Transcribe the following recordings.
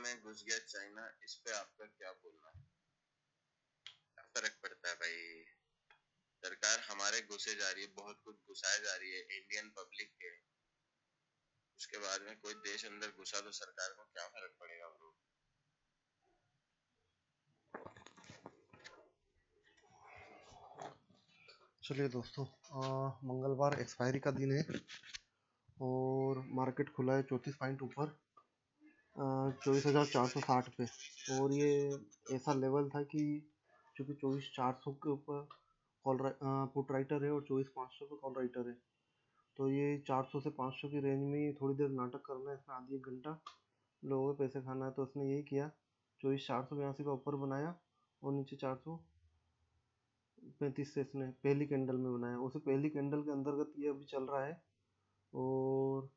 में घुस गया चाइना, इस पे आपका क्या बोलना है? क्या फर्क पड़ता है भाई? सरकार हमारे घुसे जा रही है, बहुत कुछ घुसाए जा रही है इंडियन पब्लिक के। उसके बाद में कोई देश अंदर घुसा तो सरकार को क्या फर्क पड़ेगा ब्रो? चलिए दोस्तों, मंगलवार एक्सपायरी का दिन है और मार्केट खुला है 34 पॉइंट ऊपर 24,460 पे। और ये ऐसा लेवल था कि चूंकि 24,400 के ऊपर कॉल पुट राइटर है और 24,500 पे कॉल राइटर है, तो ये 400 से 500 की रेंज में थोड़ी देर नाटक करना है, इसमें आधी एक घंटा लोगों के पैसे खाना है। तो उसने यही किया, 24,482 का ऊपर बनाया और नीचे 435 से इसने पहली कैंडल में बनाया। उसे पहली कैंडल के अंतर्गत ये अभी चल रहा है और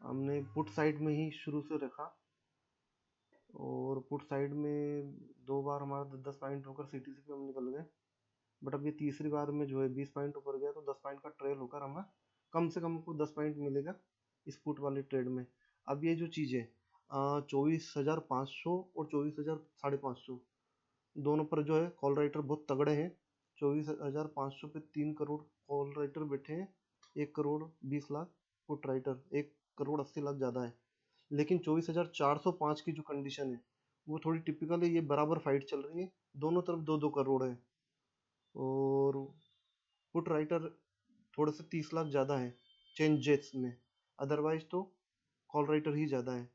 हमने पुट साइड में ही शुरू से रखा और पुट साइड में 2 बार हमारा 10-10 पॉइंट होकर सीटीसी पे हम निकल गए। बट अब ये तीसरी बार में जो है 20 पॉइंट ऊपर गया, तो 10 पॉइंट का ट्रेल होकर हमें कम से कम को 10 पॉइंट मिलेगा इस पुट वाले ट्रेड में। अब ये जो चीज़ है 24,500 और 24,550 दोनों पर जो है कॉल राइटर बहुत तगड़े हैं। 24,500 पे 3 करोड़ कॉल राइटर बैठे हैं, 1,20,00,000 पुट राइटर, 1,80,00,000 ज़्यादा है। लेकिन 24,405 की जो कंडीशन है वो थोड़ी टिपिकल है, ये बराबर फाइट चल रही है, दोनों तरफ 2-2 करोड़ है और पुट राइटर थोड़े से 30 लाख ज़्यादा है चेंजेस में, अदरवाइज तो कॉल राइटर ही ज़्यादा है।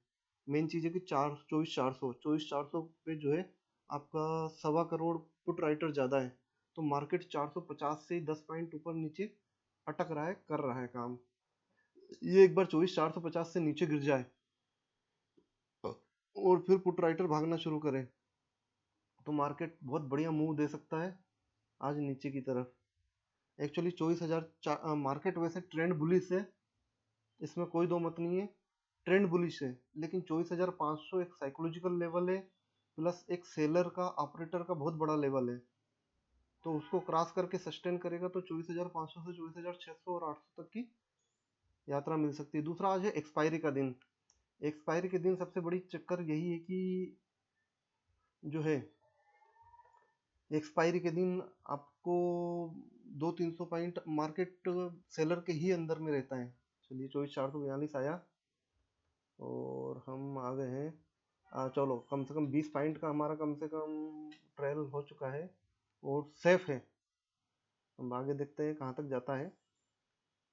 मेन चीज़ है कि 24,400 पे जो है आपका 1.25 करोड़ पुट राइटर ज़्यादा है, तो मार्केट 450 से 10 पॉइंट ऊपर नीचे अटक रहा है, कर रहा है काम। ये एक बार 24,450 से नीचे गिर जाए और फिर पुट राइटर भागना शुरू करे तो मार्केट बहुत बढ़िया मूव दे सकता है आज नीचे की तरफ। एक्चुअली 24,000 मार्केट वैसे ट्रेंड बुलिश है, इसमें कोई दो मत नहीं है, ट्रेंड बुलिश है। लेकिन 24,500 एक साइकोलॉजिकल लेवल है, प्लस एक सेलर का ऑपरेटर का बहुत बड़ा लेवल है, तो उसको क्रॉस करके सस्टेन करेगा तो 24,500 से 24,600 और 800 तक की यात्रा मिल सकती है। दूसरा, आज है एक्सपायरी का दिन। एक्सपायरी के दिन सबसे बड़ी चक्कर यही है कि जो है एक्सपायरी के दिन आपको 200-300 पॉइंट मार्केट सेलर के ही अंदर में रहता है। चलिए 24,442 आया और हम आ गए हैं। चलो कम से कम 20 पॉइंट का हमारा कम से कम ट्रायल हो चुका है और सेफ है। हम आगे देखते हैं कहाँ तक जाता है।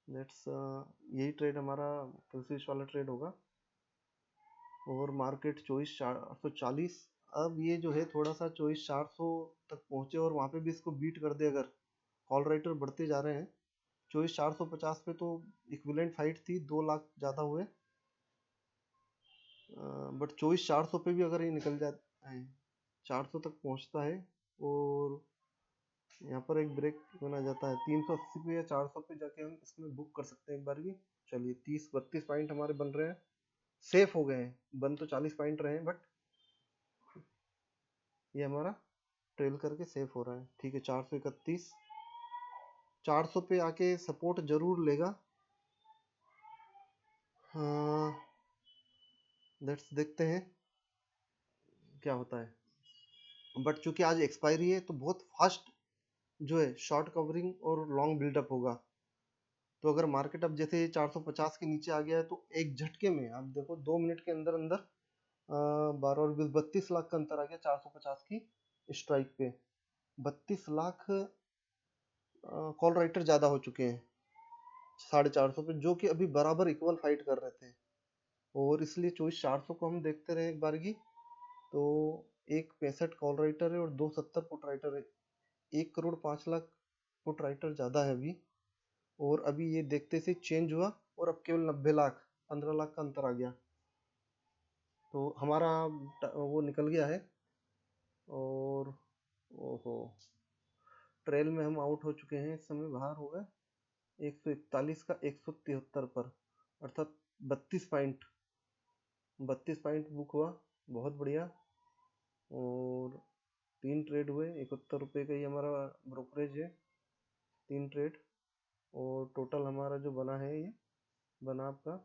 लेट्स यही ट्रेड हमारा कल स्विच वाला ट्रेड होगा और मार्केट 24,440। अब ये जो है थोड़ा सा 24,400 तक पहुंचे और वहां पे भी इसको बीट कर दे, अगर कॉल राइटर बढ़ते जा रहे हैं। 24,450 पे तो इक्विवेलेंट फाइट थी, 2 लाख ज़्यादा हुए, बट 24,400 पे भी अगर ये निकल जाता है, 400 तक पहुंचता है और यहाँ पर एक ब्रेक बना जाता है 380 पे या 400 पे जाके हम इसमें बुक कर सकते हैं एक बार की। चलिए 30-32 पॉइंट हमारे बन रहे हैं, सेफ हो गए हैं। बन तो 40 पॉइंट रहे हैं, बट ये हमारा ट्रेल करके सेफ हो रहा है। ठीक है, 431 400 पे आके सपोर्ट जरूर लेगा। हाँ, लेट्स देखते हैं क्या होता है। बट चूंकि आज एक्सपायरी है तो बहुत फास्ट जो है शॉर्ट कवरिंग और लॉन्ग बिल्डअप होगा। तो अगर मार्केट अब जैसे 450 के नीचे आ गया है तो एक झटके में आप देखो 2 मिनट के अंदर अंदर 12 और 20 32 लाख का अंतर आ गया 450 की स्ट्राइक पे। 32 लाख कॉल राइटर ज्यादा हो चुके हैं 450 पे, जो कि अभी बराबर इक्वल फाइट कर रहे थे। और इसलिए 24,400 को हम देखते रहे एक बार की, तो 165 कॉल राइटर है और 270 पुट राइटर है, 1,05,00,000 पुट राइटर ज्यादा है अभी। और अभी ये देखते से चेंज हुआ और अब केवल 90 लाख 15 लाख का अंतर आ गया, तो हमारा वो निकल गया है। और ओहो, ट्रेल में हम आउट हो चुके हैं, इस समय बाहर हो गए 141 का 173 पर, अर्थात 32 पॉइंट बुक हुआ, बहुत बढ़िया। और 3 ट्रेड हुए, 71 रुपये का ही हमारा ब्रोकरेज है, 3 ट्रेड। और टोटल हमारा जो बना है, ये बना आपका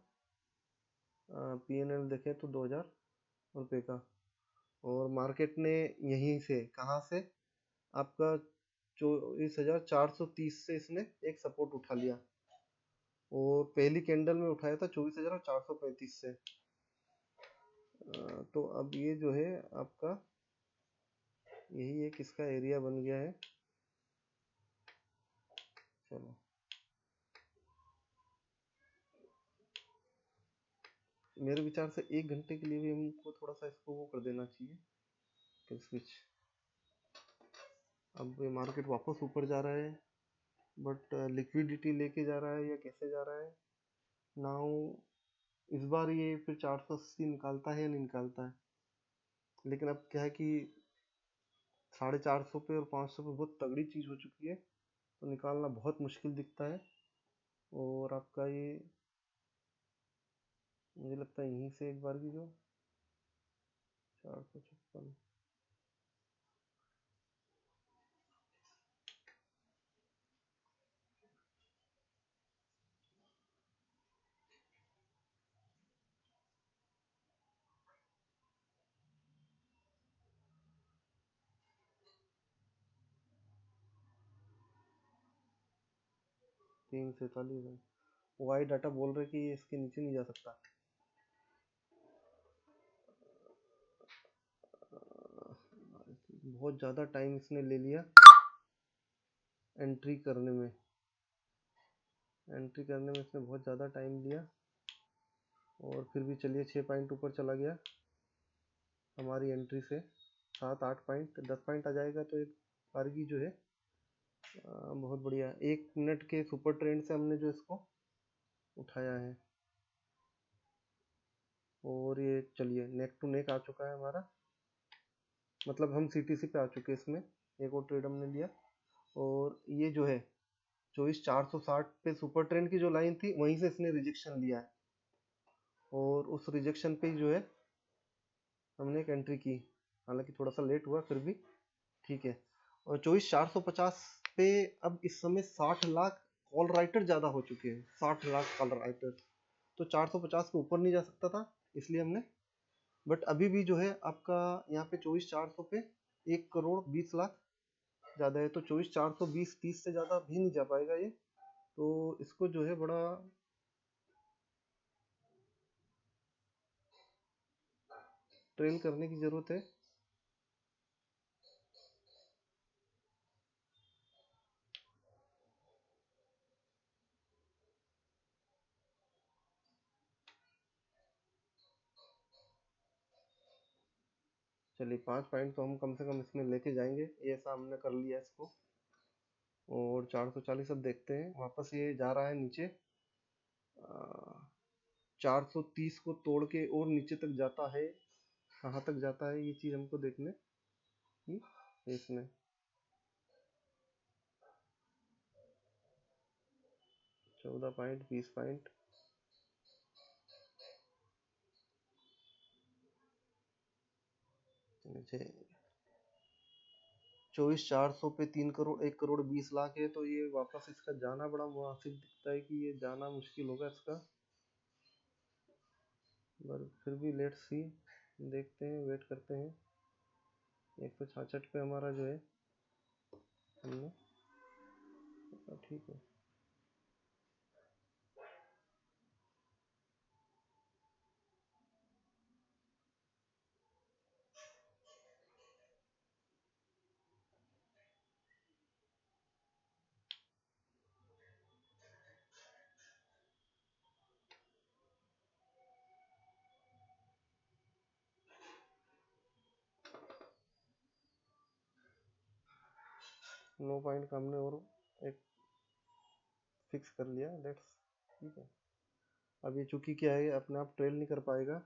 पी एन एल देखें तो 2,000 रुपये का। और मार्केट ने यहीं से, कहाँ से, आपका 24,430 से इसने एक सपोर्ट उठा लिया, और पहली कैंडल में उठाया था 24,435 से। तो अब ये जो है आपका यही एक इसका एरिया बन गया है। चलो, मेरे विचार से 1 घंटे के लिए भी हमको थोड़ा सा इसको वो कर देना चाहिए कि स्विच। अब ये मार्केट वापस ऊपर जा रहा है, बट लिक्विडिटी लेके जा रहा है या कैसे जा रहा है नाउ। इस बार ये फिर 480 निकालता है या नहीं निकालता है, लेकिन अब क्या है कि 450 पे और 500 पे बहुत तगड़ी चीज़ हो चुकी है, तो निकालना बहुत मुश्किल दिखता है। और आपका ये मुझे लगता है यहीं से एक बार की जो 456, 347 है। वाई डाटा बोल रहे कि ये इसके नीचे नहीं जा सकता। बहुत ज़्यादा टाइम इसने ले लिया एंट्री करने में। इसने बहुत ज़्यादा टाइम लिया, और फिर भी चलिए 6 पॉइंट ऊपर चला गया हमारी एंट्री से। 7-8 पॉइंट 10 पॉइंट आ जाएगा तो एक बारगी जो है बहुत बढ़िया। 1 मिनट के सुपर ट्रेंड से हमने जो इसको उठाया है, और ये चलिए नेक टू नेक आ चुका है हमारा, मतलब हम सीटीसी पे आ चुके हैं इसमें। एक और ट्रेड हमने लिया, और ये जो है 24,460 पे सुपर ट्रेंड की जो लाइन थी वहीं से इसने रिजेक्शन लिया है, और उस रिजेक्शन पे जो है हमने एक एंट्री की, हालांकि थोड़ा सा लेट हुआ फिर भी ठीक है। और 24,450 पे अब इस समय 60 लाख कॉल राइटर ज़्यादा हो चुके हैं, 60 लाख कॉल राइटर। तो 450 के ऊपर नहीं जा सकता था, इसलिए हमने, बट अभी भी जो है आपका यहाँ पे 24,400 पे 1,20,00,000 ज़्यादा है, तो 24,420-30 से ज़्यादा भी नहीं जा पाएगा ये। तो इसको जो है बड़ा ट्रेल करने की ज़रूरत है। चलिए 5 पॉइंट तो हम कम से कम इसमें लेके जाएंगे, ये ऐसा हमने कर लिया इसको। और 440 अब देखते हैं, वापस ये जा रहा है नीचे, 430 को तोड़ के और नीचे तक जाता है, कहाँ तक जाता है ये चीज़ हमको देखने की इसमें। 14 पॉइंट 20 पॉइंट, नीचे 24,400 पे 3 करोड़ 1,20,00,000 है, तो ये वापस इसका जाना बड़ा मुनासिब दिखता है कि ये जाना मुश्किल होगा इसका, पर फिर भी लेट्स सी, देखते हैं, वेट करते हैं। 166 पे हमारा जो है हमने, ठीक है। नो पॉइंट का हमने और एक फिक्स कर लिया, लेट्स, ठीक है। अब ये चूंकि क्या है अपने आप ट्रेल नहीं कर पाएगा,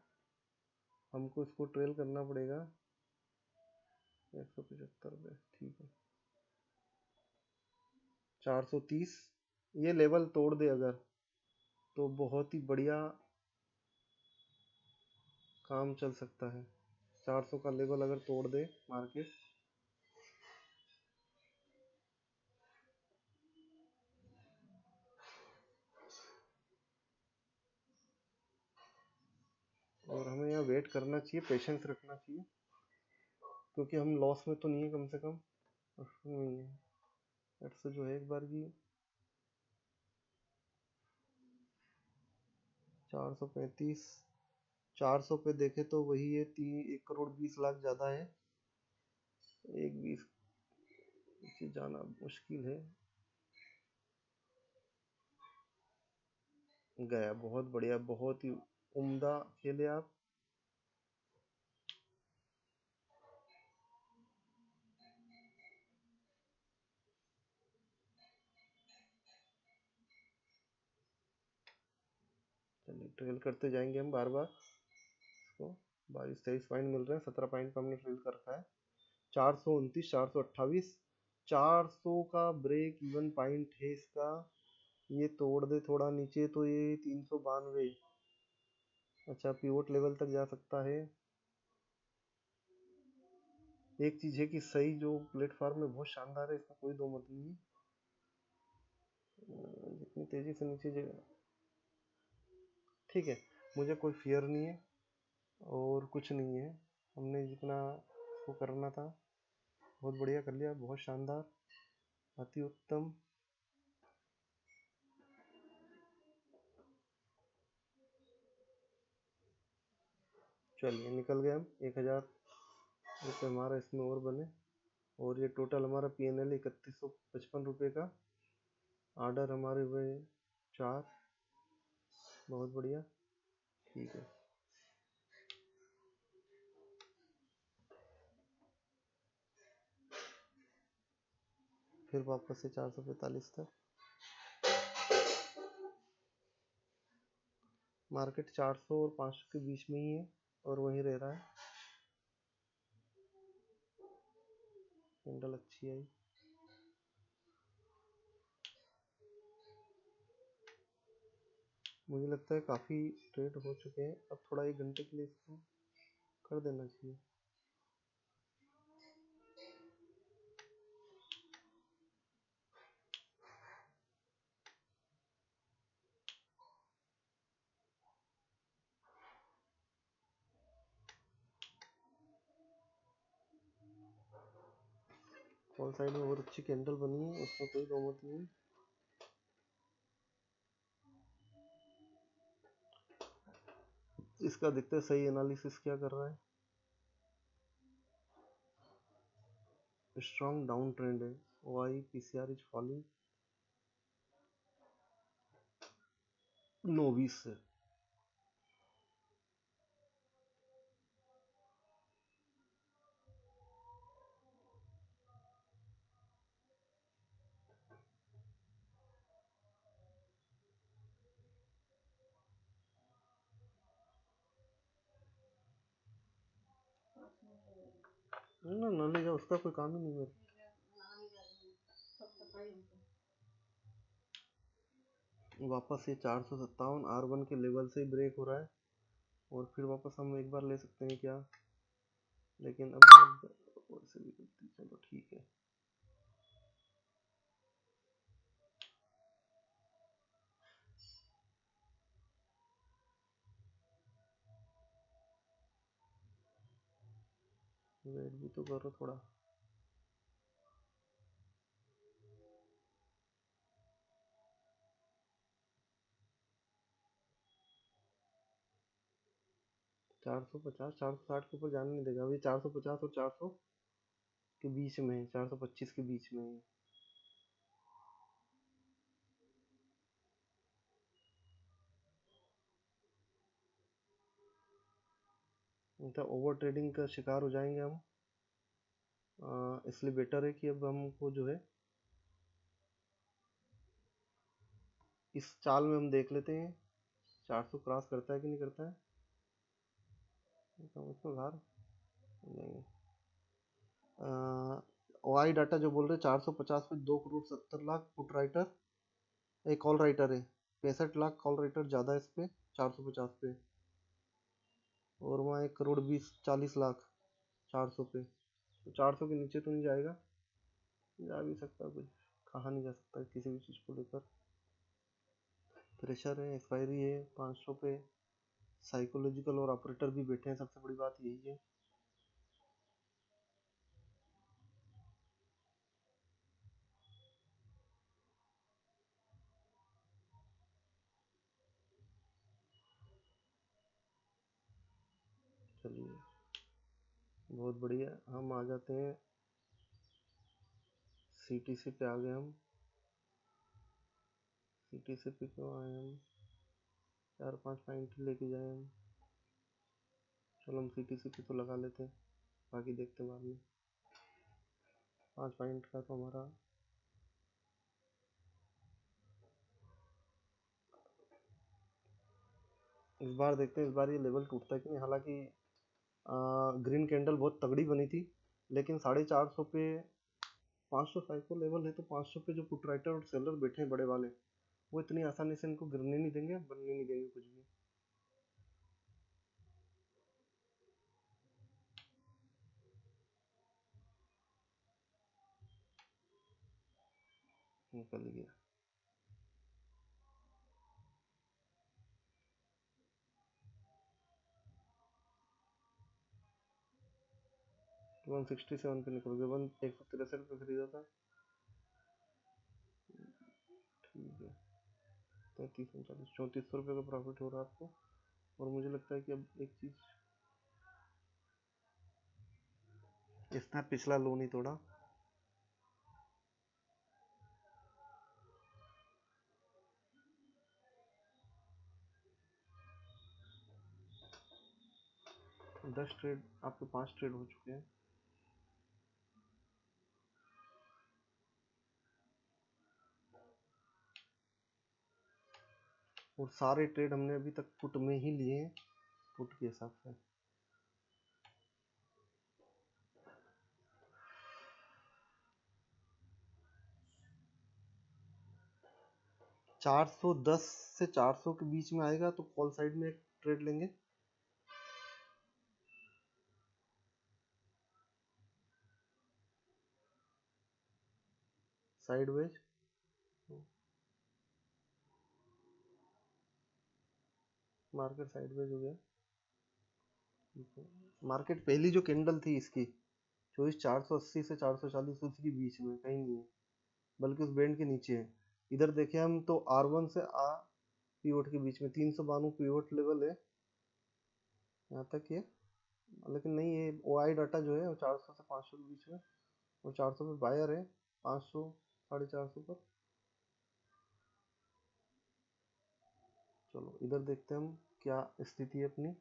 हमको इसको ट्रेल करना पड़ेगा 175 पे, ठीक है। 430 ये लेवल तोड़ दे अगर, तो बहुत ही बढ़िया काम चल सकता है। 400 का लेवल अगर तोड़ दे मार्केट, और हमें यहाँ वेट वेट करना चाहिए, पेशेंस रखना चाहिए, क्योंकि हम लॉस में तो नहीं है, कम से कम नहीं है। ऐसे जो है एक बार की 435, 400 पे देखे तो वही है 1,20,00,000 ज़्यादा है, 1,20 नीचे जाना मुश्किल है। गया, बहुत बढ़िया, बहुत ही उम्दा खेले आप। चलिए ट्रेल करते जाएंगे हम बार बार इसको। 22-23 पॉइंट मिल रहे हैं, 17 पॉइंट पर हमने ट्रेल कर रखा है। 429, 428, 400 का ब्रेक इवन पॉइंट है इसका। ये तोड़ दे थोड़ा नीचे तो ये 392, अच्छा पिवोट लेवल तक जा सकता है। एक चीज है कि सही जो प्लेटफॉर्म है बहुत शानदार है, इसमें कोई दो मत नहीं है। जितनी तेजी से नीचे ठीक है, मुझे कोई फियर नहीं है और कुछ नहीं है। हमने जितना इसको करना था बहुत बढ़िया कर लिया, बहुत शानदार, अति उत्तम। चलिए निकल गए हम, 1,000 रुपये हमारा इसमें और बने, और ये टोटल हमारा PNL 3,155 रुपये का। ऑर्डर हमारे हुए 4, बहुत बढ़िया, ठीक है। फिर वापस से 445 तक, मार्केट 400 और 500 के बीच में ही है और वहीं रह रहा है। कैंडल अच्छी आई, मुझे लगता है काफ़ी ट्रेड हो चुके हैं, अब थोड़ा 1 घंटे के लिए इसको कर देना चाहिए। कॉल साइड में बहुत अच्छी कैंडल बनी है, उसमें कोई दो मत नहीं। इसका देखते हैं सही एनालिसिस क्या कर रहा है। स्ट्रॉन्ग डाउन ट्रेंड है, वाई PCR इज फॉलिंग, 9-20 से। ना ना ले जाओ, उसका कोई काम ही नहीं है। वापस ये 457 R1 के लेवल से ब्रेक हो रहा है, और फिर वापस हम एक बार ले सकते हैं क्या, लेकिन अब से भी गलती, चलो ठीक है। वेट भी तो करो थोड़ा। चार सौ पचास 460 के ऊपर जाने नहीं देगा, अभी 450 और 400 के बीच में है, 425 के बीच में है। मतलब ओवर ट्रेडिंग का शिकार हो जाएंगे हम, इसलिए बेटर है कि अब हमको जो है इस चाल में हम देख लेते हैं 400 क्रॉस करता है कि नहीं करता है। तो इसको घर नहीं, वाई डाटा जो बोल रहे 450 पे 2,70,00,000 पुट राइटर, एक कॉल राइटर है, 65 लाख कॉल राइटर ज़्यादा है इस पे 450 पे, और वहाँ 1,20,40,00,000 400 पे, तो 400 के नीचे तो नहीं जाएगा, जा भी सकता, कुछ कहा नहीं जा सकता किसी भी चीज़ को लेकर। प्रेशर है, एक्सपायरी है 500 पे, साइकोलॉजिकल और ऑपरेटर भी बैठे हैं, सबसे बड़ी बात यही है। चलिए बहुत बढ़िया, हम आ जाते हैं सीटीसी पे। आ गए हम सीटीसी पे, क्यों आए हम, 4-5 पॉइंट लेके जाए हम। चलो हम सीटीसी पे तो लगा लेते हैं, बाकी देखते हैं बाद में। 5 पॉइंट का तो हमारा इस बार देखते हैं, इस बार ये लेवल टूटता है कि नहीं। हालांकि ग्रीन कैंडल बहुत तगड़ी बनी थी, लेकिन 450 पे 500 साइको लेवल है, तो 500 पे जो पुट राइटर और सेलर बैठे हैं बड़े वाले, वो इतनी आसानी से इनको गिरने नहीं देंगे, बनने नहीं देंगे कुछ भी। निकल गया। 167 पे निकल गया, 163 पे खरीदा था। ठीक है, 33-39, 3400 का प्रॉफिट हो रहा है आपको। और मुझे लगता है कि अब एक चीज, इसने पिछला लो नहीं तोड़ा। दस ट्रेड आपके, 5 ट्रेड हो चुके हैं। और सारे ट्रेड हमने अभी तक पुट में ही लिए हैं, पुट के हिसाब से। 410 से 400 के बीच में आएगा तो कॉल साइड में एक ट्रेड लेंगे। साइडवेज, मार्केट साइडवेज हो गया। मार्केट पहली जो कैंडल थी इसकी 24,480 से 440 उसके बीच में कहीं नहीं है, बल्कि उस बैंड के नीचे है। इधर देखें हम तो R1 से R पीवोट के बीच में 392 पीवोट लेवल है यहाँ तक ये। लेकिन नहीं, ये OI डाटा जो है वो 400 से 500 के बीच में, और 400 पे बायर है, 500 450 पर। चलो इधर देखते हैं हम क्या स्थिति है अपनी।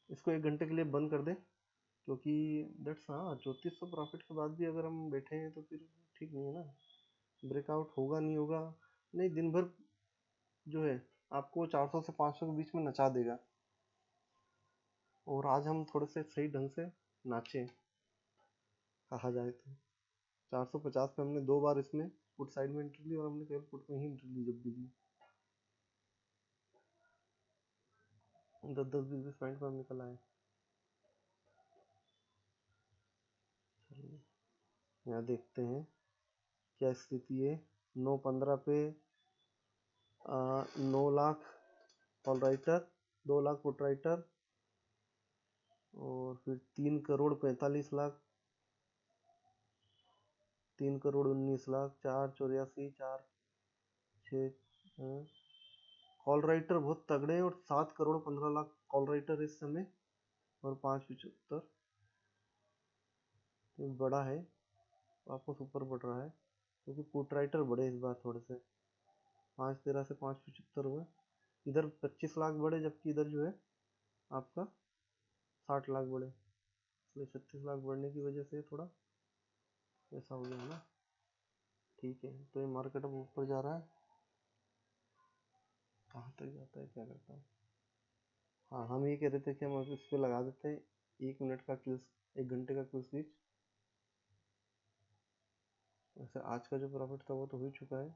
इसको 1 घंटे के लिए बंद कर दे, क्योंकि दैट्स, हाँ 3400 प्रॉफिट के बाद भी अगर हम बैठे हैं तो फिर ठीक नहीं है ना। ब्रेकआउट होगा नहीं होगा, नहीं दिन भर जो है आपको 400 से 500 के बीच में नचा देगा। और आज हम थोड़े से सही ढंग से नाचे, कहा जाए तो। 450 पे हमने 2 बार इसमें पुट साइड में एंट्री ली, और हमने केवल पुट में ही एंट्री ली जब भी ली। 10-10 20 पॉइंट पर हम निकल आए। यहाँ देखते हैं क्या स्थिति है। 9-15 पे 9 lakh call writer, 2 lakh put writer, और फिर 3,45,00,000, 3,19,00,000, 484, 4 6 कॉल राइटर बहुत तगड़े हैं, और 7,15,00,000 कॉल राइटर इस समय, और 575 तो बड़ा है, वापस ऊपर बढ़ रहा है, क्योंकि पुट राइटर बड़े इस बार थोड़े से। 513 से 575 हुए, इधर 25 लाख बढ़े, जबकि इधर जो है आपका 60 लाख बढ़े, इसलिए 36 लाख बढ़ने की वजह से थोड़ा ऐसा हो गया ना। ठीक है, तो ये मार्केट अब ऊपर जा रहा है, कहाँ तक जाता है क्या करता है। हाँ, हम ये कह रहे थे कि हम इस पे लगा देते हैं 1 मिनट का क्यू, 1 घंटे का क्यू स्विच। वैसे आज का जो प्रॉफिट था वो तो हो चुका है।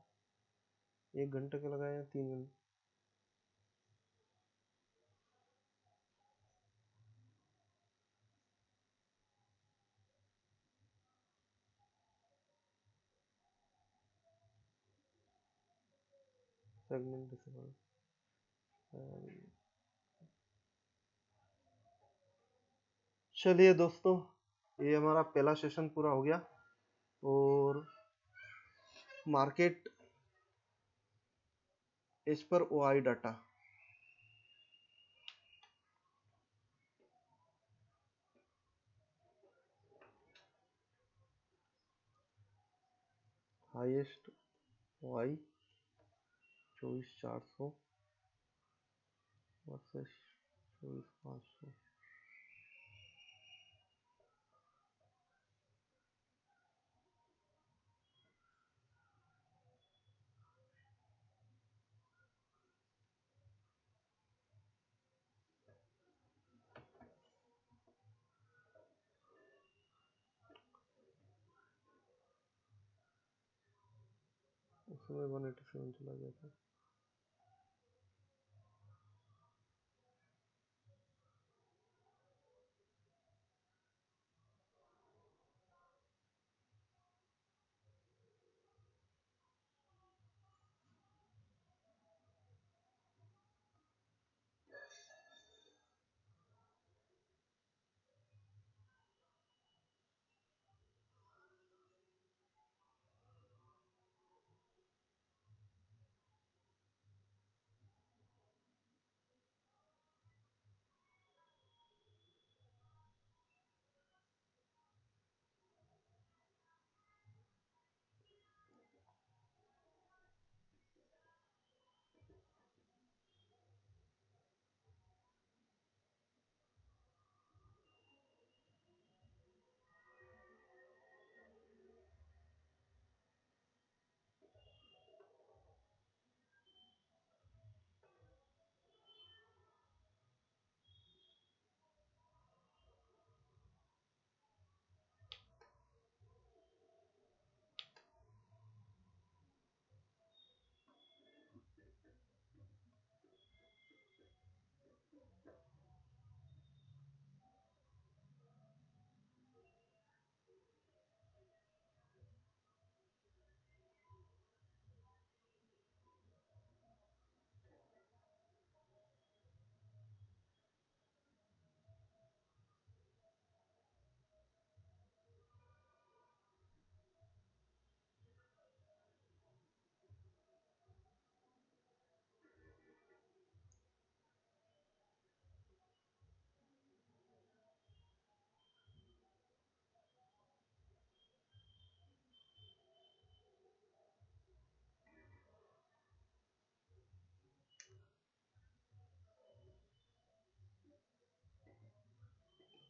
1 घंटे का लगाया या 3 घंटे, सेगमेंट डिसेबल, चलिए दोस्तों, ये हमारा पहला सेशन पूरा हो गया। और market as per OI data, highest OI 24,400 versus 24,500। उसमें 187 चला गया था।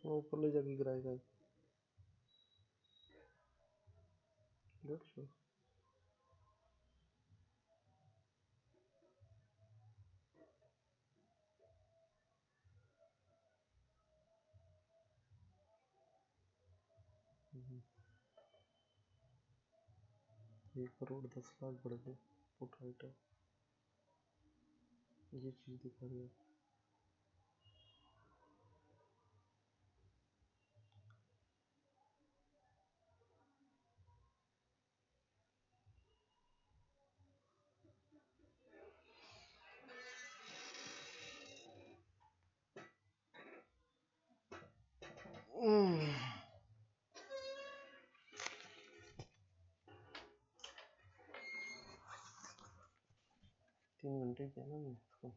वो ऊपर ले जाके गिराएगा। 150। हम्म, 1,10,00,000 बढ़ गए। पुट राइट है, ये चीज दिखा रही है। हम्म, 3 घंटे किया ना मैंने इसको।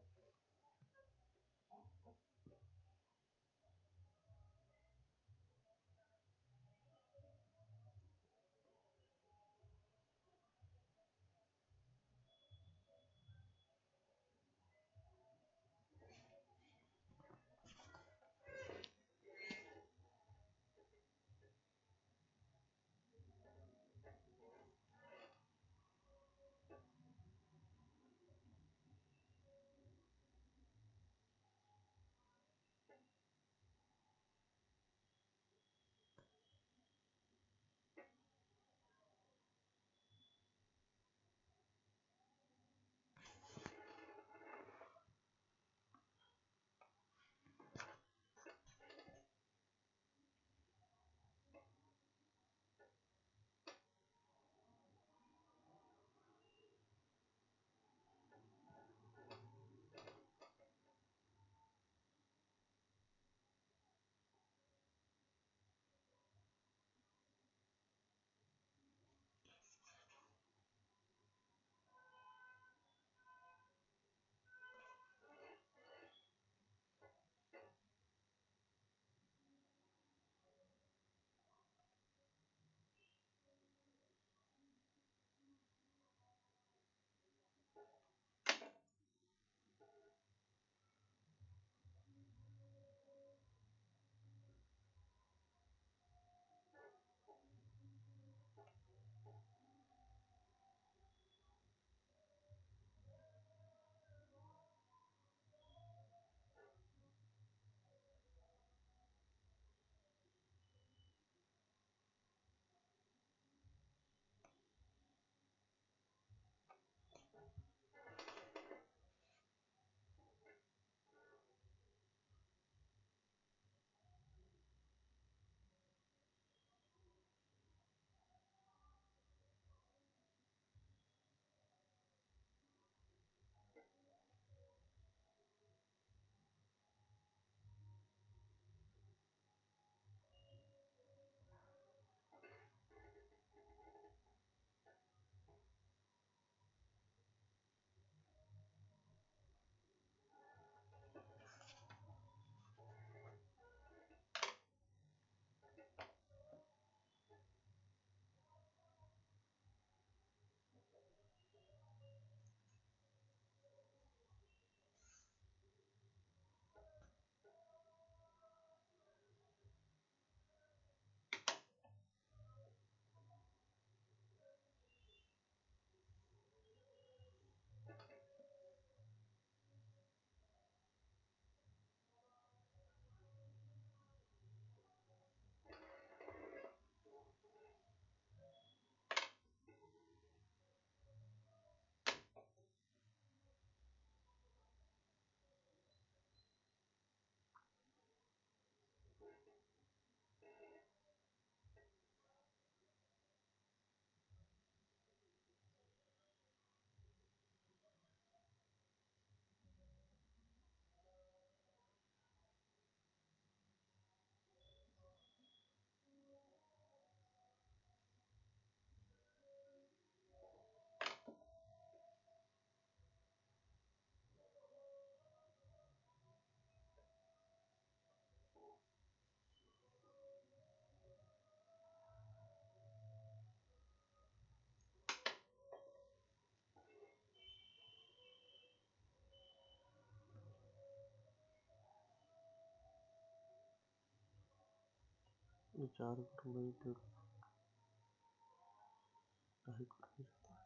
ये 4 करोड़ है, 2.5 करोड़ जाता है,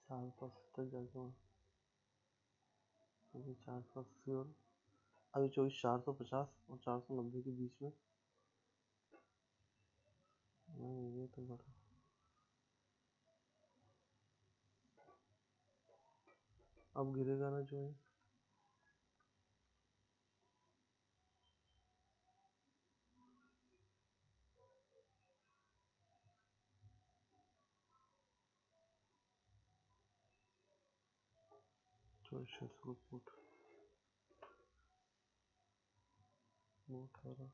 470 जाके वहाँ, अभी 480 और अभी 24,450 और 490 के बीच में। नहीं ये तो बड़ा, अब गिरेगा ना जो है। तो 600 फुट 918।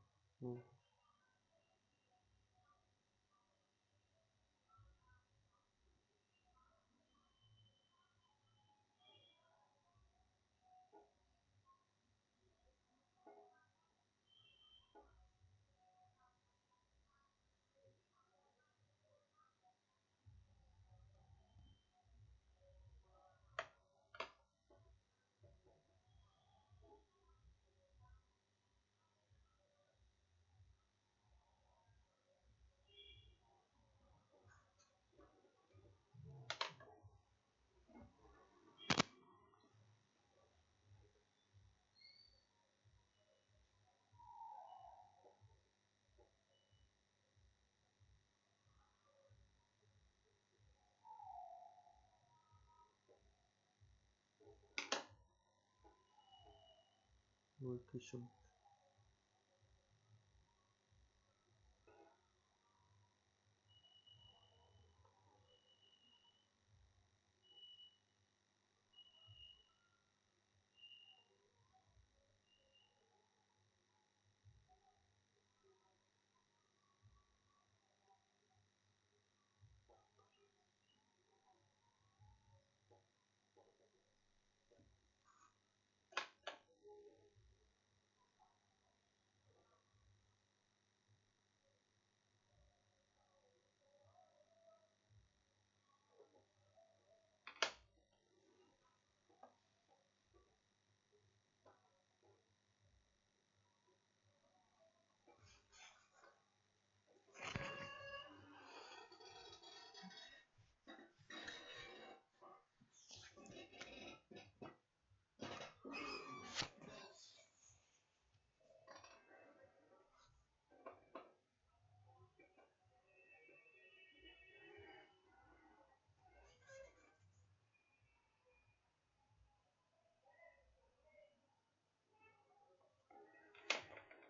वो 21।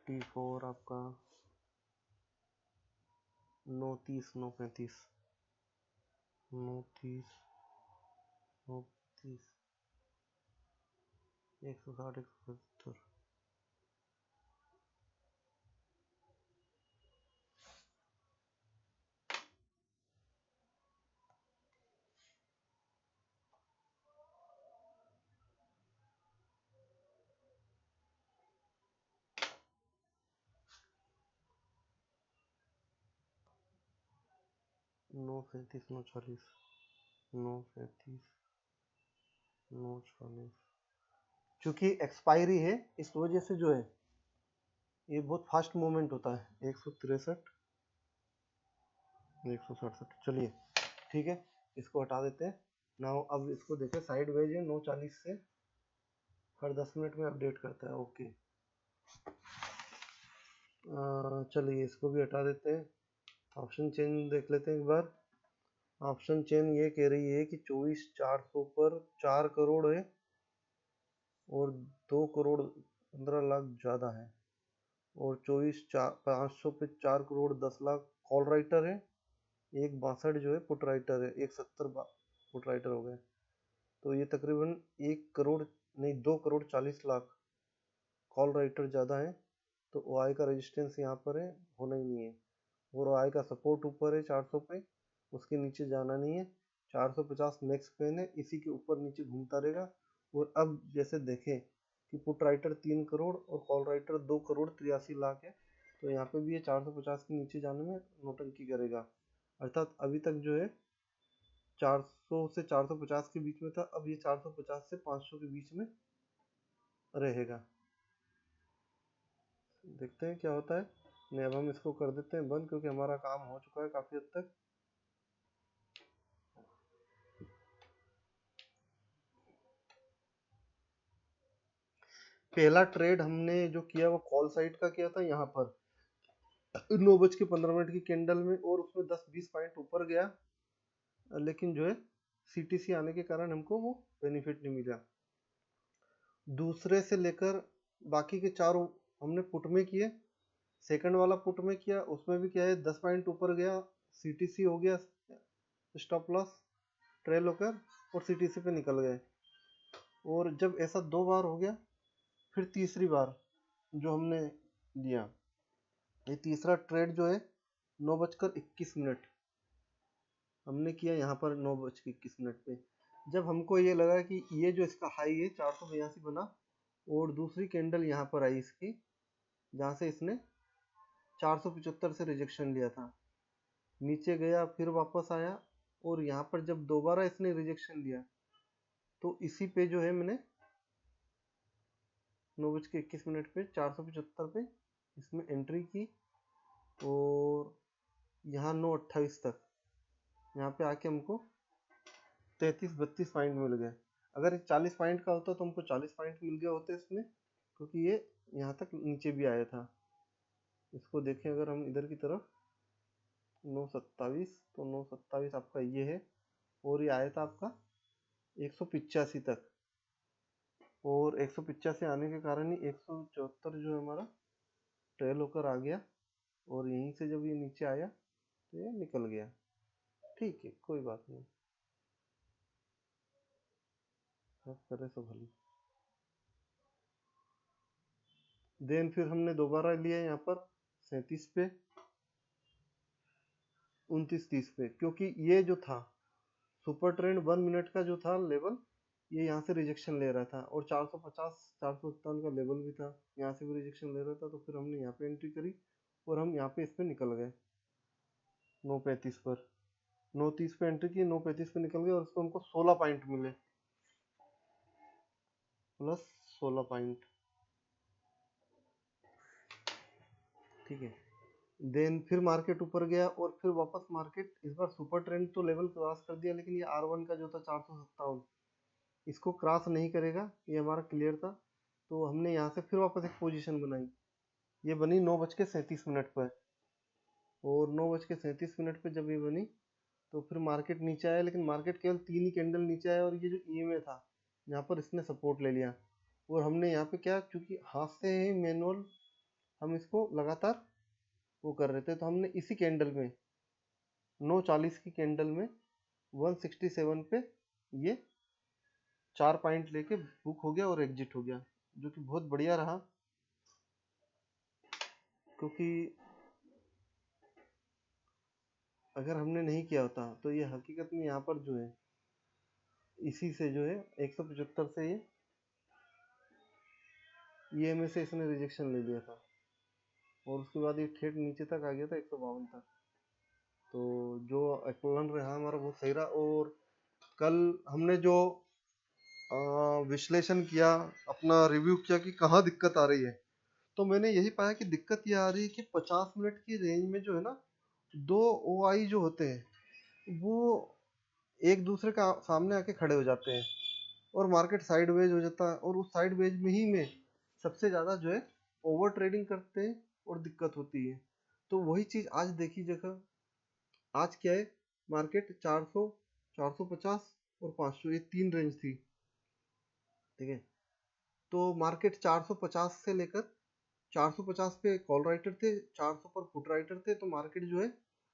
T4 आपका 930 935 930 930 160 170 937 940 937 940। क्योंकि एक्सपायरी है इस वजह से जो है ये बहुत फास्ट मूवमेंट होता है। 163 167। चलिए ठीक है, इसको हटा देते हैं। नाउ अब इसको देखें, साइड वेज है 940 से, हर 10 मिनट में अपडेट करता है। ओके चलिए इसको भी हटा देते हैं। ऑप्शन चेन देख लेते हैं एक बार। ऑप्शन चेन ये कह रही है कि 24,400 पर 4 करोड़ है और 2 करोड़ 15 लाख ज़्यादा है, और 24,500 पे 4 करोड़ 10 लाख कॉल राइटर है, 1,62 जो है पुट राइटर है, 1,70 पुट राइटर हो गए। तो ये तकरीबन 1 करोड़ नहीं 2 करोड़ 40 लाख कॉल राइटर ज़्यादा है। तो ओ आई का रेजिस्टेंस यहाँ पर है, होना ही नहीं है। और ओ आई का सपोर्ट ऊपर है 400 पे, उसके नीचे जाना नहीं है। 450 मैक्स पेन है, इसी के ऊपर नीचे घूमता रहेगा। और अब जैसे देखें कि पुट राइटर 3 करोड़ और कॉल राइटर 2 करोड़ 83 लाख है, तो यहाँ पे भी ये 450 के नीचे जाने में नौटंकी करेगा। अर्थात अभी तक जो है 400 से 450 के बीच में था, अब ये 450 से 500 के बीच में रहेगा। देखते हैं क्या होता है। नहीं, अब हम इसको कर देते हैं बंद, क्योंकि हमारा काम हो चुका है काफी हद तक। पहला ट्रेड हमने जो किया वो कॉल साइड का किया था, यहाँ पर 9:15 की कैंडल में, और उसमें 10-20 पॉइंट ऊपर गया, लेकिन जो है सीटीसी आने के कारण हमको वो बेनिफिट नहीं मिला। दूसरे से लेकर बाकी के चारों हमने पुट में किए। सेकंड वाला पुट में किया, उसमें भी क्या है 10 पॉइंट ऊपर गया, सीटीसी हो गया स्टॉप लॉस ट्रेल होकर, और सीटीसी पे निकल गए। और जब ऐसा 2 बार हो गया, फिर तीसरी बार जो हमने लिया, ये तीसरा ट्रेड जो है 9:21 हमने किया यहाँ पर 9:21 पे। जब हमको ये लगा कि ये जो इसका हाई है 482 बना, और दूसरी कैंडल यहाँ पर आई इसकी, जहाँ से इसने 475 से रिजेक्शन लिया था, नीचे गया फिर वापस आया, और यहाँ पर जब दोबारा इसने रिजेक्शन लिया, तो इसी पे जो है मैंने 9:21 पे 475 पे इसमें एंट्री की, और यहाँ 9:28 तक यहाँ पे आके हमको 33-32 पॉइंट मिल गए। अगर 40 पॉइंट का होता तो हमको 40 पॉइंट मिल गए होते इसमें, क्योंकि ये यहाँ तक नीचे भी आया था। इसको देखें अगर हम इधर की तरफ 9:27, तो 9:27 आपका ये है, और ये आया था आपका 185 तक, और 185 आने के कारण ही 174 जो है हमारा ट्रेल होकर आ गया, और यहीं से जब ये नीचे आया तो ये निकल गया। ठीक है, कोई बात नहीं, सब करे सो भली। देन फिर हमने दोबारा लिया यहाँ पर 37 पे, 29-30 पे, क्योंकि ये जो था सुपर ट्रेंड 1 मिनट का जो था लेवल, ये यहाँ से रिजेक्शन ले रहा था, और 450 457 का लेवल भी था, यहाँ से भी रिजेक्शन ले रहा था। तो फिर हमने यहाँ पे एंट्री करी, और हम यहाँ पे इस पे निकल गए 9:35 पर। 9:30 पे एंट्री की, 9:35 पे निकल गए, और उसको हमको 16 पॉइंट मिले, प्लस 16 पॉइंट। ठीक है, देन फिर मार्केट ऊपर गया, और फिर वापस मार्केट इस बार सुपर ट्रेंड तो लेवल क्रॉस कर दिया, लेकिन ये R1 का जो था 457, इसको क्रॉस नहीं करेगा, ये हमारा क्लियर था। तो हमने यहाँ से फिर वापस एक पोजीशन बनाई, ये बनी 9:37 पर, और 9:37 पे जब ये बनी, तो फिर मार्केट नीचे आया, लेकिन मार्केट केवल 3 ही कैंडल नीचे आया, और ये जो EMA था यहाँ पर इसने सपोर्ट ले लिया, और हमने यहाँ पे क्या, क्योंकि हाथ से मैनुअल हम इसको लगातार वो कर रहे थे, तो हमने इसी कैंडल में 9:40 की कैंडल में 167 पे ये 4 पॉइंट लेके बुक हो गया और एग्जिट हो गया, जो कि बहुत बढ़िया रहा। क्योंकि अगर हमने नहीं किया होता तो ये हकीकत में यहाँ पर जो है इसी से जो है 175 से ये EMA से इसने रिजेक्शन ले लिया था, और उसके बाद ये ठेठ नीचे तक आ गया था 152 तक। तो जो एक्लन रहा हमारा बहुत सही रहा। और कल हमने जो विश्लेषण किया, अपना रिव्यू किया कि कहाँ दिक्कत आ रही है, तो मैंने यही पाया कि दिक्कत ये आ रही है कि 50 मिनट की रेंज में जो है ना, 2 OI जो होते हैं वो एक दूसरे का सामने आके खड़े हो जाते हैं, और मार्केट साइडवेज हो जाता है, और उस साइडवेज में ही में सबसे ज़्यादा जो है ओवर ट्रेडिंग करते हैं और दिक्कत होती है। तो वही चीज़ आज देखी जगह, आज क्या है, मार्केट 400, 450 और 500, ये 3 रेंज थी। ठीक है, तो मार्केट 450 से लेकर 450 पे कॉल राइटर थे, 400 पर पुट राइटर थे, तो मार्केट जो है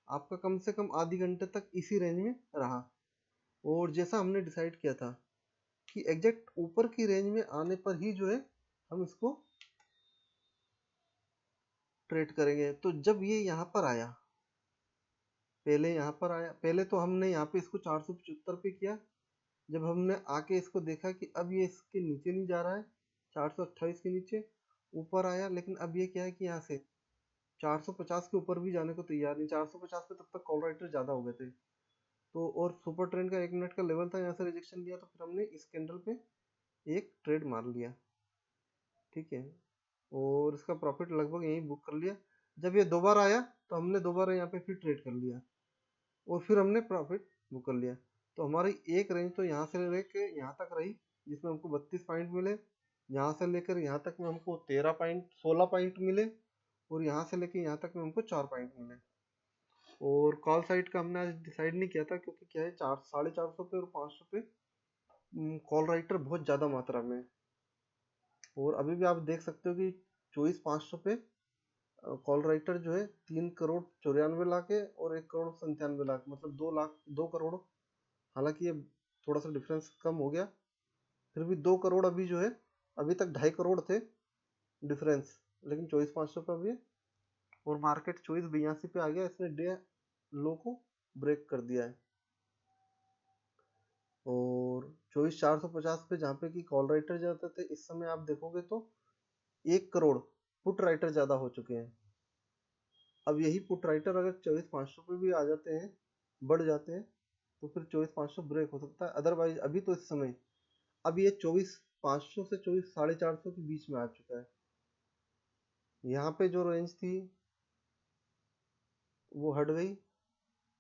आपका कम से कम आधी घंटे तक इसी रेंज में रहा। और जैसा हमने डिसाइड किया था कि एग्जैक्ट ऊपर की रेंज में आने पर ही जो है हम इसको ट्रेड करेंगे। तो जब ये यहाँ पर आया, पहले यहाँ पर आया, पहले तो हमने यहाँ पे इसको 475 पे किया, जब हमने आके इसको देखा कि अब ये इसके नीचे नहीं जा रहा है, 428 के नीचे ऊपर आया, लेकिन अब ये क्या है कि यहाँ से 450 के ऊपर भी जाने को तैयार नहीं। 450 पे तब तक कॉल राइटर ज्यादा हो गए थे, तो और सुपर ट्रेंड का 1 मिनट का लेवल था, यहाँ से रिजेक्शन लिया, तो फिर हमने इस कैंडल पे एक ट्रेड मार लिया। ठीक है, और इसका प्रॉफिट लगभग यहीं बुक कर लिया। जब ये दोबारा आया तो हमने दोबारा यहाँ पे फिर ट्रेड कर लिया और फिर हमने प्रॉफिट बुक कर लिया। तो हमारी एक रेंज तो यहाँ से लेके यहाँ तक रही जिसमें हमको 32 पॉइंट मिले, यहाँ से लेकर यहाँ तक में हमको 16 पॉइंट मिले और यहाँ से लेके यहाँ तक में हमको 4 पॉइंट मिले। और कॉल साइड का हमने आज डिसाइड नहीं किया था क्योंकि क्या है 450 पे और 500 पे कॉल राइटर बहुत ज़्यादा मात्रा में है। और अभी भी आप देख सकते हो कि 24,500 पे कॉल राइटर जो है 3,94,94 लाख है और 1,97,00,000 मतलब 2 लाख 2 करोड़। हालांकि ये थोड़ा सा डिफरेंस कम हो गया, फिर भी 2 करोड़ अभी जो है, अभी तक 2.5 करोड़ थे डिफरेंस, लेकिन 24,500 पे अभी है। और मार्केट 24,82 पे आ गया, इसने डे लो को ब्रेक कर दिया है। और 24,450 पे जहाँ पे कि कॉल राइटर जाते थे, इस समय आप देखोगे तो 1 करोड़ पुट राइटर ज्यादा हो चुके हैं। अब यही पुट राइटर अगर 24,500 पे भी आ जाते हैं, बढ़ जाते हैं, तो फिर 24,500 ब्रेक हो सकता है। अदरवाइज अभी तो इस समय अब ये 24,500 से 24,450 के बीच में आ चुका है। यहाँ पे जो रेंज थी वो हट गई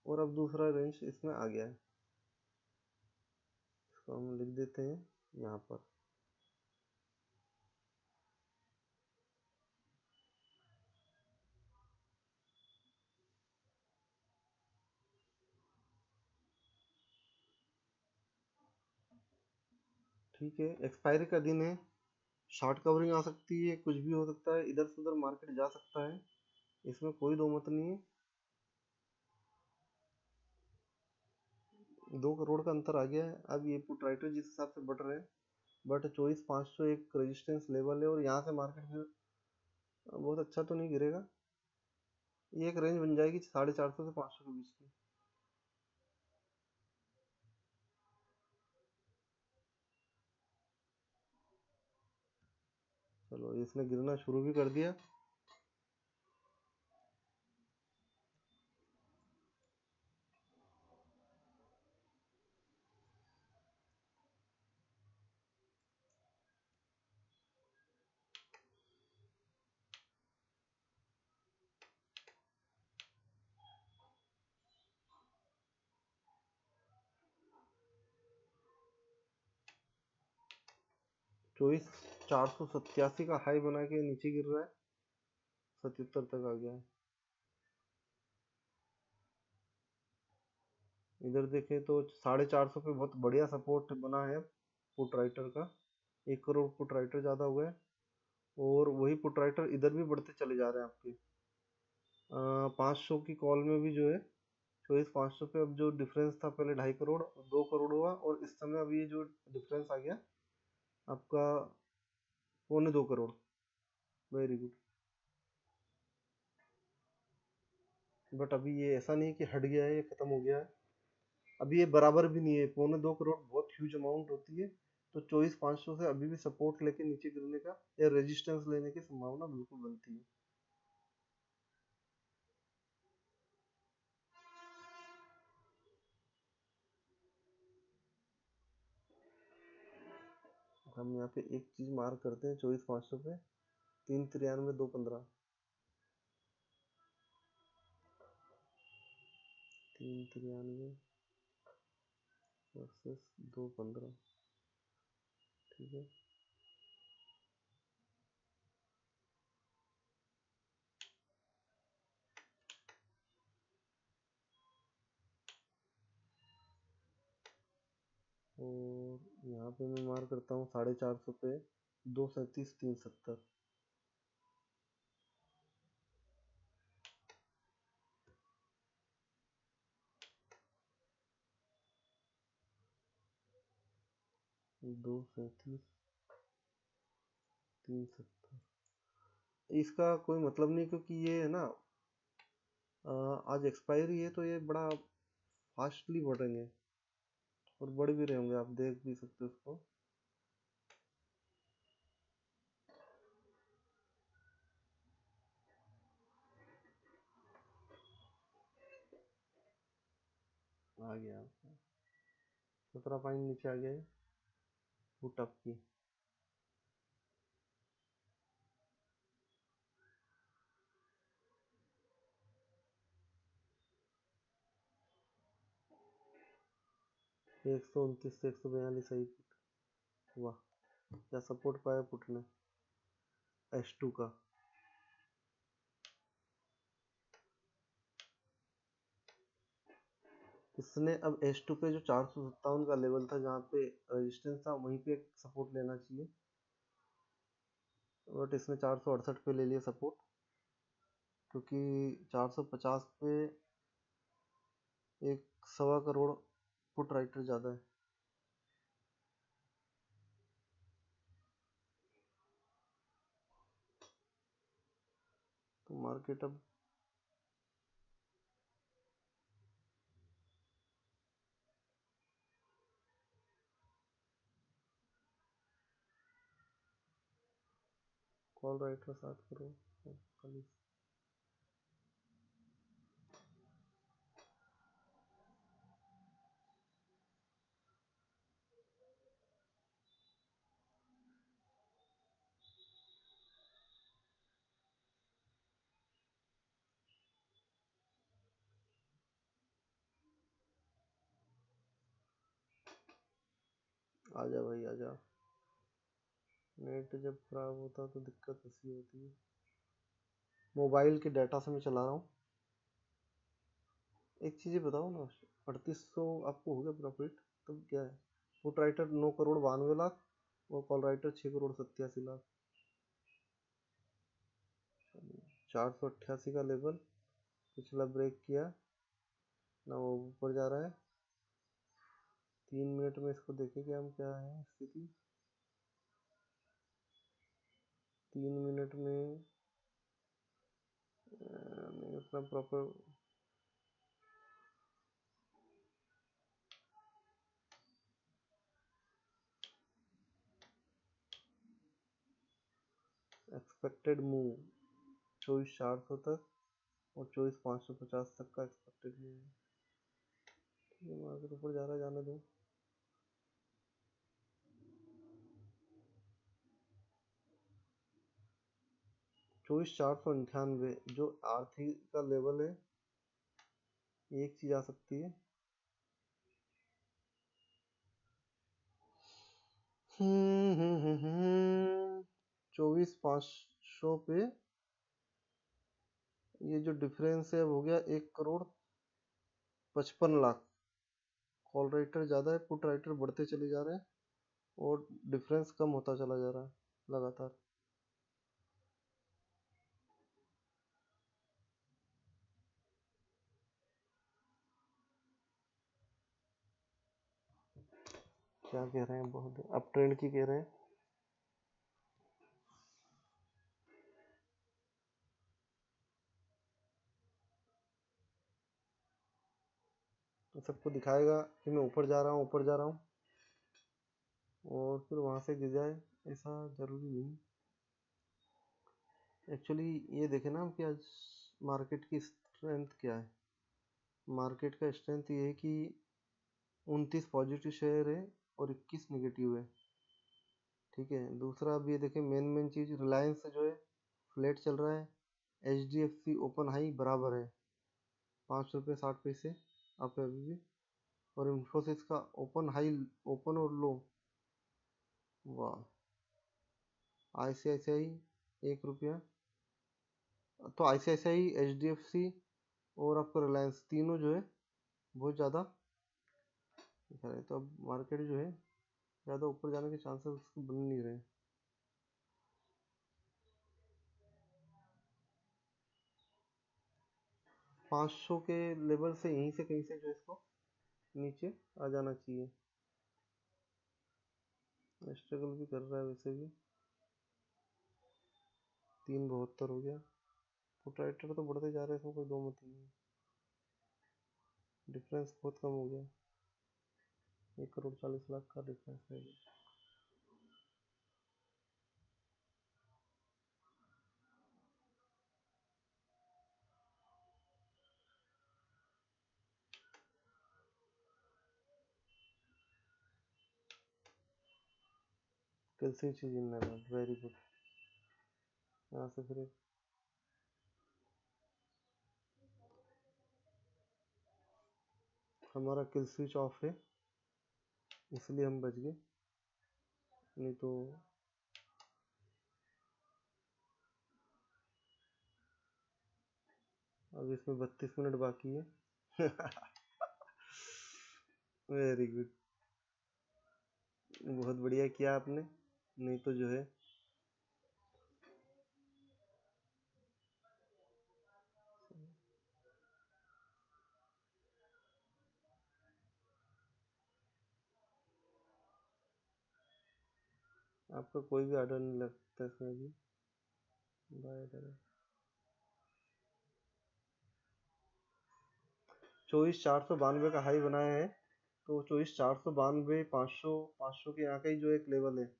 और अब दूसरा रेंज इसमें आ गया है। इसको हम लिख देते हैं यहाँ पर। ठीक है, एक्सपायरी का दिन है, शॉर्ट कवरिंग आ सकती है, कुछ भी हो सकता है, इधर से उधर मार्केट जा सकता है, इसमें कोई दो मत नहीं है। 2 करोड़ का अंतर आ गया है। अब ये पुट राइटर जिस हिसाब से बढ़ रहे हैं, बट 24,500 एक रेजिस्टेंस लेवल है और यहाँ से मार्केट फिर बहुत अच्छा तो नहीं गिरेगा। ये एक रेंज बन जाएगी 450 से 500 के बीच की। चलो, इसने गिरना शुरू भी कर दिया। चौबीस 487 का हाई बना के नीचे गिर रहा है, 77 तक आ गया है। इधर देखें तो 450 पे बहुत बढ़िया सपोर्ट बना है पुट राइटर का, 1 करोड़ पुट राइटर ज्यादा हुआ है। और वही पुट राइटर इधर भी बढ़ते चले जा रहे हैं आपके। 500 की कॉल में भी जो है 24,500 पे अब जो डिफरेंस था पहले 2.5 करोड़ 2 करोड़ हुआ, और इस समय अब ये जो डिफरेंस आ गया आपका 1.25 करोड़। Very good. बट अभी ये ऐसा नहीं कि हट गया है, ये खत्म हो गया है। अभी ये बराबर भी नहीं है, 1.25 करोड़ बहुत ह्यूज अमाउंट होती है। तो 24,500 से अभी भी सपोर्ट लेके नीचे गिरने का या रेजिस्टेंस लेने की संभावना बिल्कुल बनती है। हम यहाँ पे एक चीज मार्क करते हैं 24,500 पे, 3,93,215, 3,93 वर्सेस 215। ठीक है, और यहाँ पे मैं मार्क करता हूँ 450 पे 237,370। 237,370। इसका कोई मतलब नहीं क्योंकि ये है ना, आज एक्सपायरी है तो ये बड़ा फास्टली बढ़ेंगे और बढ़ भी रहे होंगे, आप देख भी सकते हो उसको। आ गया 17 पॉइंट नीचे आ गया है पुट अप की। 129 से 142 सही पुट। वाह, क्या सपोर्ट पाया पुट ने H2 का। इसने अब H2 पे जो 457 का लेवल था जहाँ पे रेजिस्टेंस था वहीं पे एक सपोर्ट लेना चाहिए, बट इसने 468 पे ले लिया सपोर्ट, क्योंकि 450 पे एक 1.25 करोड़ पुट राइटर ज़्यादा है। तो मार्केट अब कॉल राइटर 7 करोड़ 40। आजा भाई आजा, नेट जब खराब होता तो दिक्कत ऐसी होती है। मोबाइल के डाटा से मैं चला रहा हूँ। एक चीज़ ये बताओ ना, 3800 आपको हो गया प्रॉफिट, तब क्या है? पुट राइटर 9 करोड़ 92 लाख और कॉल राइटर 6 करोड़ 87 लाख। 488 का लेवल पिछला ब्रेक किया ना, वो ऊपर जा रहा है। 3 मिनट में इसको देखे कि हम क्या है स्थिति। 3 मिनट में नहीं उतना प्रॉपर। एक्सपेक्टेड मूव 24,400 तक और 24,550 तक का एक्सपेक्टेड मूव है। ठीक है, मार्केट ऊपर जा रहा है, जाने दो। 24,498 जो आर्थिक का लेवल है, एक चीज आ सकती है। 24,500 पे ये जो डिफरेंस है हो गया 1 करोड़ 55 लाख। कॉल राइटर ज्यादा है, पुट राइटर बढ़ते चले जा रहे हैं और डिफरेंस कम होता चला जा रहा है लगातार। क्या कह रहे हैं, बहुत अप ट्रेंड की कह रहे हैं। तो सबको दिखाएगा कि मैं ऊपर जा रहा हूँ ऊपर जा रहा हूँ, और फिर वहां से गिर जाए, ऐसा जरूरी नहीं। एक्चुअली ये देखे ना हम कि आज मार्केट की स्ट्रेंथ क्या है। मार्केट का स्ट्रेंथ ये है कि 29 पॉजिटिव शेयर है और 21 नेगेटिव है। ठीक है, दूसरा अब ये देखें मेन चीज, रिलायंस जो है फ्लैट चल रहा है। HDFC ओपन हाई बराबर है, 5 रुपये 60 पैसे अप है अभी भी। और इन्फोसिस का ओपन हाई, ओपन और लो, वाह। ICICI 1 रुपया। तो ICICI, HDFC और आपका रिलायंस तीनों जो है बहुत ज़्यादा दिखा रहे हैं। तो अब मार्केट जो है ज़्यादा ऊपर जाने के चांसेस उसको बन नहीं रहे। 500 के लेवल से यहीं से कहीं से जो इसको नीचे आ जाना चाहिए। स्ट्रगल भी कर रहा है वैसे भी। 372 हो गया। पुट राइटर तो बढ़ते जा रहे हैं, इसमें कोई दो मत नहीं है। डिफरेंस बहुत कम हो गया, 1 करोड़ 40 लाख का डिफरेंस है। किसी चीज इन वेरी गुड। यहाँ से फिर हमारा किल स्विच ऑफ है। इसलिए हम बच गए, नहीं तो अब इसमें 32 मिनट बाकी है। वेरी गुड, बहुत बढ़िया किया आपने, नहीं तो जो है आपका कोई भी ऑर्डर नहीं लगता इसमें अभी। Bye bye. 24,492 का हाई बनाया है, तो 24,492, 500, 500 के यहाँ का ही जो एक लेवल है।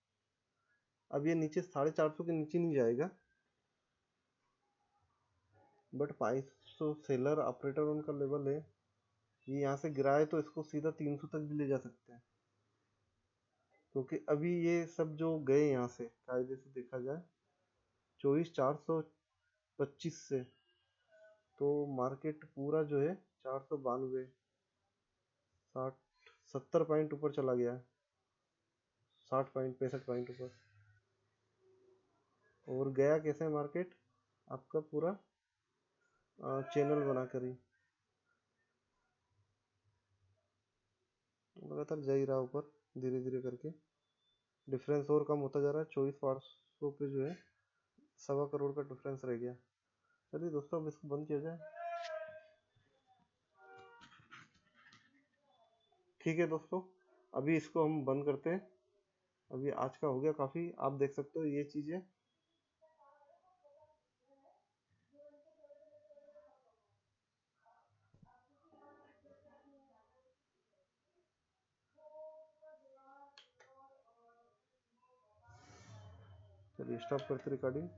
अब ये नीचे 450 के नीचे नहीं जाएगा, बट 500 सेलर ऑपरेटर उनका लेवल है, ये यहाँ से गिराए तो इसको सीधा 300 तक भी ले जा सकते हैं, क्योंकि अभी ये सब जो गए यहाँ से कायदे से देखा जाए 24,425 से, तो मार्केट पूरा जो है 492, 60, 70 पॉइंट ऊपर चला गया है, 60 पॉइंट, 65 पॉइंट ऊपर। और गया कैसे मार्केट आपका पूरा चैनल बनाकर ही, लगातार जा ही रहा ऊपर धीरे धीरे करके, डिफरेंस और कम होता जा रहा है, 24,500 पे जो है 1.25 करोड़ का डिफरेंस रह गया। चलिए दोस्तों अब इसको बंद किया जाए। ठीक है दोस्तों, अभी इसको हम बंद करते हैं, अभी आज का हो गया काफ़ी, आप देख सकते हो ये चीज़ें। चलिए स्टॉप करते रिकॉर्डिंग।